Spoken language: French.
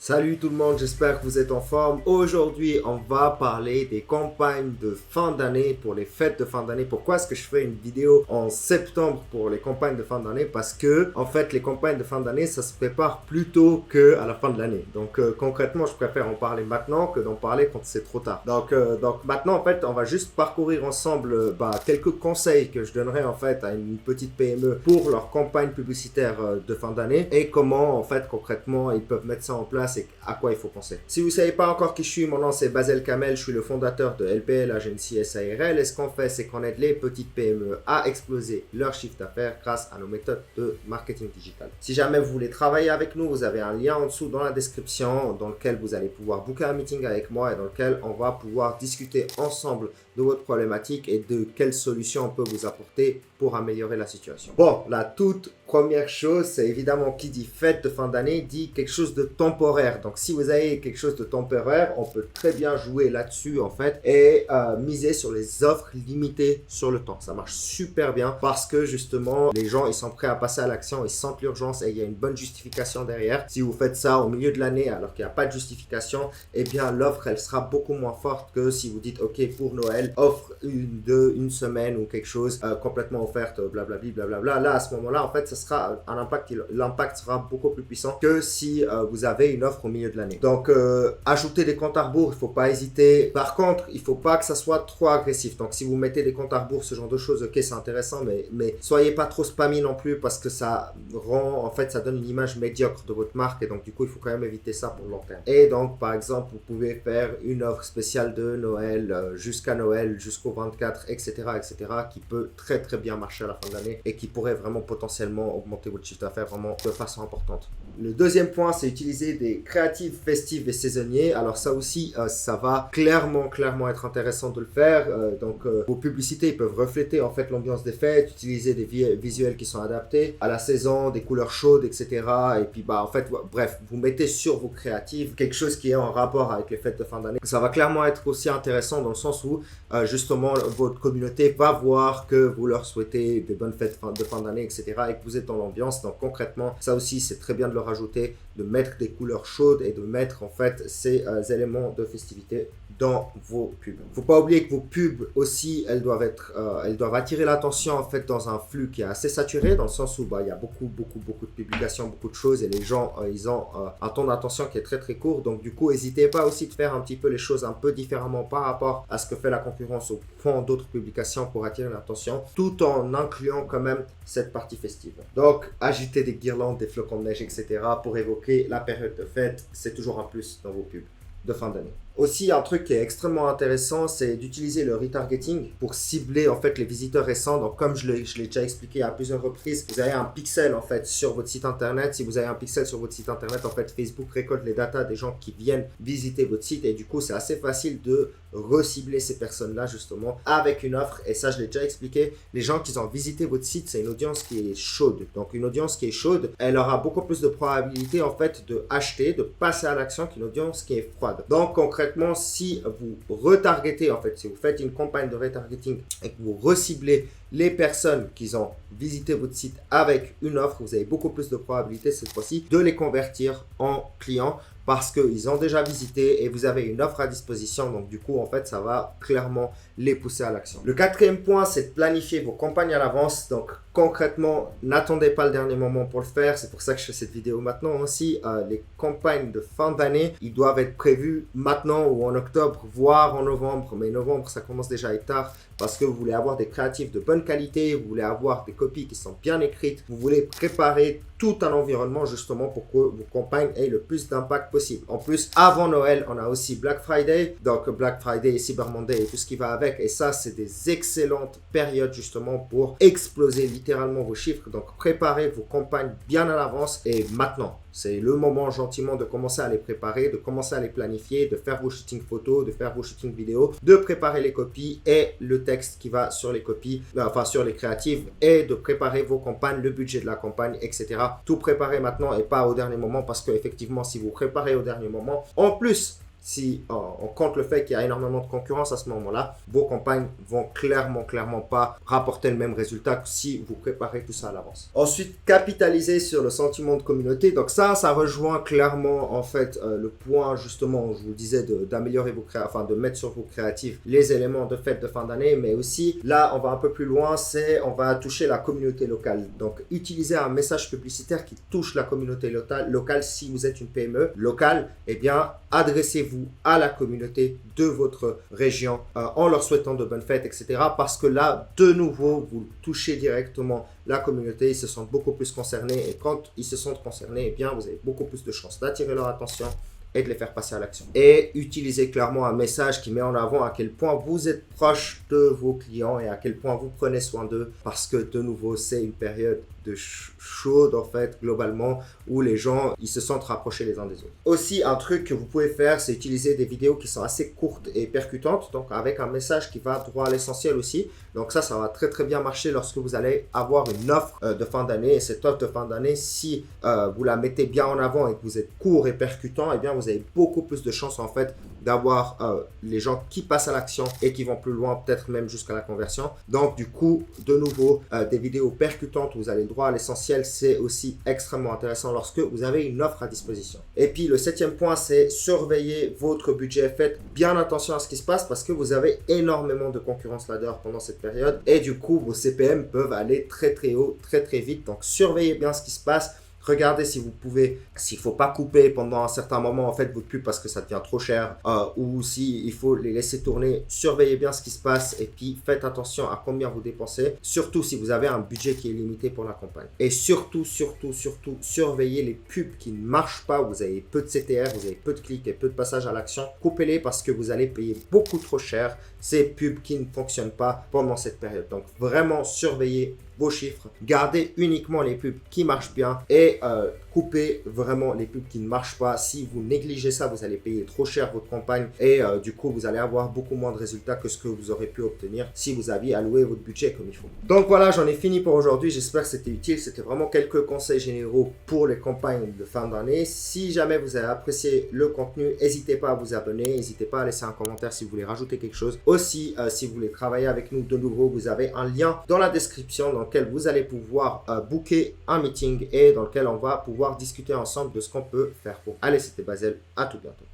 Salut tout le monde, j'espère que vous êtes en forme. Aujourd'hui, on va parler des campagnes de fin d'année pour les fêtes de fin d'année. Pourquoi est-ce que je fais une vidéo en septembre pour les campagnes de fin d'année? Parce que, en fait, les campagnes de fin d'année, ça se prépare plus tôt qu'à la fin de l'année. Donc, concrètement, je préfère en parler maintenant que d'en parler quand c'est trop tard. Donc maintenant, en fait, on va juste parcourir ensemble quelques conseils que je donnerai en fait à une petite PME pour leur campagne publicitaire de fin d'année et comment, en fait, concrètement, ils peuvent mettre ça en place et à quoi il faut penser. Si vous ne savez pas encore qui je suis, mon nom c'est Basel Kamel, je suis le fondateur de LPL Agency SARL et ce qu'on fait c'est qu'on aide les petites PME à exploser leur chiffre d'affaires grâce à nos méthodes de marketing digital. Si jamais vous voulez travailler avec nous, vous avez un lien en dessous dans la description dans lequel vous allez pouvoir booker un meeting avec moi et dans lequel on va pouvoir discuter ensemble de votre problématique et de quelles solutions on peut vous apporter pour améliorer la situation. Bon, la toute première chose, c'est évidemment qui dit fête de fin d'année dit quelque chose de temporaire. Donc si vous avez quelque chose de temporaire, on peut très bien jouer là-dessus en fait et miser sur les offres limitées sur le temps. Ça marche super bien parce que justement les gens ils sont prêts à passer à l'action, ils sentent l'urgence et il y a une bonne justification derrière. Si vous faites ça au milieu de l'année alors qu'il n'y a pas de justification, eh bien l'offre elle sera beaucoup moins forte que si vous dites ok pour Noël offre une semaine ou quelque chose complètement offerte blablabla blablabla. Là à ce moment-là en fait ça sera un impact, l'impact sera beaucoup plus puissant que si vous avez une offre au milieu de l'année. Donc ajouter des comptes à rebours, il ne faut pas hésiter. Par contre, il ne faut pas que ça soit trop agressif. Donc si vous mettez des comptes à rebours, ce genre de choses, ok c'est intéressant, mais soyez pas trop spammy non plus parce que ça rend, en fait ça donne une image médiocre de votre marque et donc du coup il faut quand même éviter ça pour le long terme. Et donc par exemple vous pouvez faire une offre spéciale de Noël jusqu'à Noël, jusqu'au 24, etc., qui peut très très bien marcher à la fin de l'année et qui pourrait vraiment potentiellement augmenter votre chiffre d'affaires vraiment de façon importante. Le deuxième point, c'est utiliser des créatifs festifs et saisonniers. Alors ça aussi, ça va clairement être intéressant de le faire. Vos publicités ils peuvent refléter en fait l'ambiance des fêtes, utiliser des visuels qui sont adaptés à la saison, des couleurs chaudes, etc. Et puis en fait, bref, vous mettez sur vos créatifs quelque chose qui est en rapport avec les fêtes de fin d'année. Ça va clairement être aussi intéressant dans le sens où justement votre communauté va voir que vous leur souhaitez des bonnes fêtes de fin d'année, etc. et que vous êtes dans l'ambiance. Donc concrètement, ça aussi c'est très bien de le rajouter, de mettre des couleurs chaudes et de mettre en fait ces éléments de festivité dans vos pubs. Faut pas oublier que vos pubs aussi, elles doivent attirer l'attention en fait dans un flux qui est assez saturé dans le sens où il y a beaucoup de publications, beaucoup de choses et les gens ils ont un temps d'attention qui est très très court. Donc du coup, n'hésitez pas aussi de faire un petit peu les choses un peu différemment par rapport à ce que fait la concurrence ou font d'autres publications pour attirer l'attention, tout en incluant quand même cette partie festive. Donc agiter des guirlandes, des flocons de neige, etc. pour évoquer la période de fête, c'est toujours un plus dans vos pubs de fin d'année. Aussi, un truc qui est extrêmement intéressant, c'est d'utiliser le retargeting pour cibler en fait les visiteurs récents. Donc, comme je l'ai déjà expliqué à plusieurs reprises, vous avez un pixel en fait sur votre site internet. Si vous avez un pixel sur votre site internet, en fait, Facebook récolte les datas des gens qui viennent visiter votre site et du coup, c'est assez facile de recibler ces personnes-là justement avec une offre. Et ça, je l'ai déjà expliqué. Les gens qui ont visité votre site, c'est une audience qui est chaude. Donc, une audience qui est chaude, elle aura beaucoup plus de probabilité en fait de acheter, de passer à l'action qu'une audience qui est froide. Donc, concrètement, si vous retargetez, en fait, si vous faites une campagne de retargeting et que vous reciblez les personnes qui ont visité votre site avec une offre, vous avez beaucoup plus de probabilité cette fois-ci de les convertir en clients parce qu'ils ont déjà visité et vous avez une offre à disposition. Donc du coup, en fait, ça va clairement les pousser à l'action. Le quatrième point, c'est de planifier vos campagnes à l'avance. Donc concrètement, n'attendez pas le dernier moment pour le faire. C'est pour ça que je fais cette vidéo maintenant aussi. Les campagnes de fin d'année, ils doivent être prévus maintenant ou en octobre, voire en novembre. Mais novembre, ça commence déjà à être tard parce que vous voulez avoir des créatifs de bonne qualité, vous voulez avoir des copies qui sont bien écrites, vous voulez préparer tout un environnement justement pour que vos campagnes aient le plus d'impact possible. En plus, avant Noël, on a aussi Black Friday, donc Black Friday et Cyber Monday et tout ce qui va avec. Et ça, c'est des excellentes périodes justement pour exploser littéralement vos chiffres. Donc, préparez vos campagnes bien à l'avance et maintenant. C'est le moment gentiment de commencer à les préparer, de commencer à les planifier, de faire vos shootings photos, de faire vos shootings vidéo, de préparer les copies et le texte qui va sur les copies, enfin sur les créatives et de préparer vos campagnes, le budget de la campagne, etc. Tout préparer maintenant et pas au dernier moment parce qu'effectivement, si vous préparez au dernier moment, en plus, si on compte le fait qu'il y a énormément de concurrence à ce moment-là, vos campagnes vont clairement pas rapporter le même résultat que si vous préparez tout ça à l'avance. Ensuite, capitaliser sur le sentiment de communauté. Donc ça rejoint clairement en fait le point justement, je vous le disais, d'améliorer vos créatifs, de mettre sur vos créatifs les éléments de fête de fin d'année, mais aussi là on va un peu plus loin, on va toucher la communauté locale. Donc utiliser un message publicitaire qui touche la communauté locale. Si vous êtes une PME locale, eh bien adressez-vous à la communauté de votre région en leur souhaitant de bonnes fêtes, etc. Parce que là, de nouveau, vous touchez directement la communauté, ils se sentent beaucoup plus concernés, et quand ils se sentent concernés, eh bien vous avez beaucoup plus de chances d'attirer leur attention et de les faire passer à l'action. Et utilisez clairement un message qui met en avant à quel point vous êtes proche de vos clients et à quel point vous prenez soin d'eux, parce que de nouveau, c'est une période de chaude en fait, globalement, où les gens, ils se sentent rapprochés les uns des autres. Aussi, un truc que vous pouvez faire, c'est utiliser des vidéos qui sont assez courtes et percutantes, donc avec un message qui va droit à l'essentiel aussi. Donc ça va très bien marcher lorsque vous allez avoir une offre de fin d'année. Et cette offre de fin d'année, si vous la mettez bien en avant et que vous êtes court et percutant, eh bien vous avez beaucoup plus de chances en fait d'avoir les gens qui passent à l'action et qui vont plus loin, peut-être même jusqu'à la conversion. Donc du coup, de nouveau, des vidéos percutantes où vous allez droit à l'essentiel, c'est aussi extrêmement intéressant lorsque vous avez une offre à disposition. Et puis le 7e point, c'est surveiller votre budget. Faites bien attention à ce qui se passe parce que vous avez énormément de concurrence là-dedans pendant cette période et du coup, vos CPM peuvent aller très haut, très vite. Donc surveillez bien ce qui se passe. Regardez si vous pouvez, s'il ne faut pas couper pendant un certain moment en fait votre pub parce que ça devient trop cher ou s'il faut les laisser tourner. Surveillez bien ce qui se passe et puis faites attention à combien vous dépensez, surtout si vous avez un budget qui est limité pour la campagne. Et surtout, surveillez les pubs qui ne marchent pas, vous avez peu de CTR, vous avez peu de clics et peu de passages à l'action. Coupez-les parce que vous allez payer beaucoup trop cher ces pubs qui ne fonctionnent pas pendant cette période. Donc vraiment surveillez vos chiffres, gardez uniquement les pubs qui marchent bien et coupez vraiment les pubs qui ne marchent pas. Si vous négligez ça, vous allez payer trop cher votre campagne et du coup vous allez avoir beaucoup moins de résultats que ce que vous aurez pu obtenir si vous aviez alloué votre budget comme il faut. Donc voilà, j'en ai fini pour aujourd'hui. J'espère que c'était utile. C'était vraiment quelques conseils généraux pour les campagnes de fin d'année. Si jamais vous avez apprécié le contenu, n'hésitez pas à vous abonner, n'hésitez pas à laisser un commentaire si vous voulez rajouter quelque chose. Aussi, si vous voulez travailler avec nous de nouveau, vous avez un lien dans la description dans lequel vous allez pouvoir booker un meeting et dans lequel on va pouvoir discuter ensemble de ce qu'on peut faire pour. Allez, c'était Basel, à tout bientôt.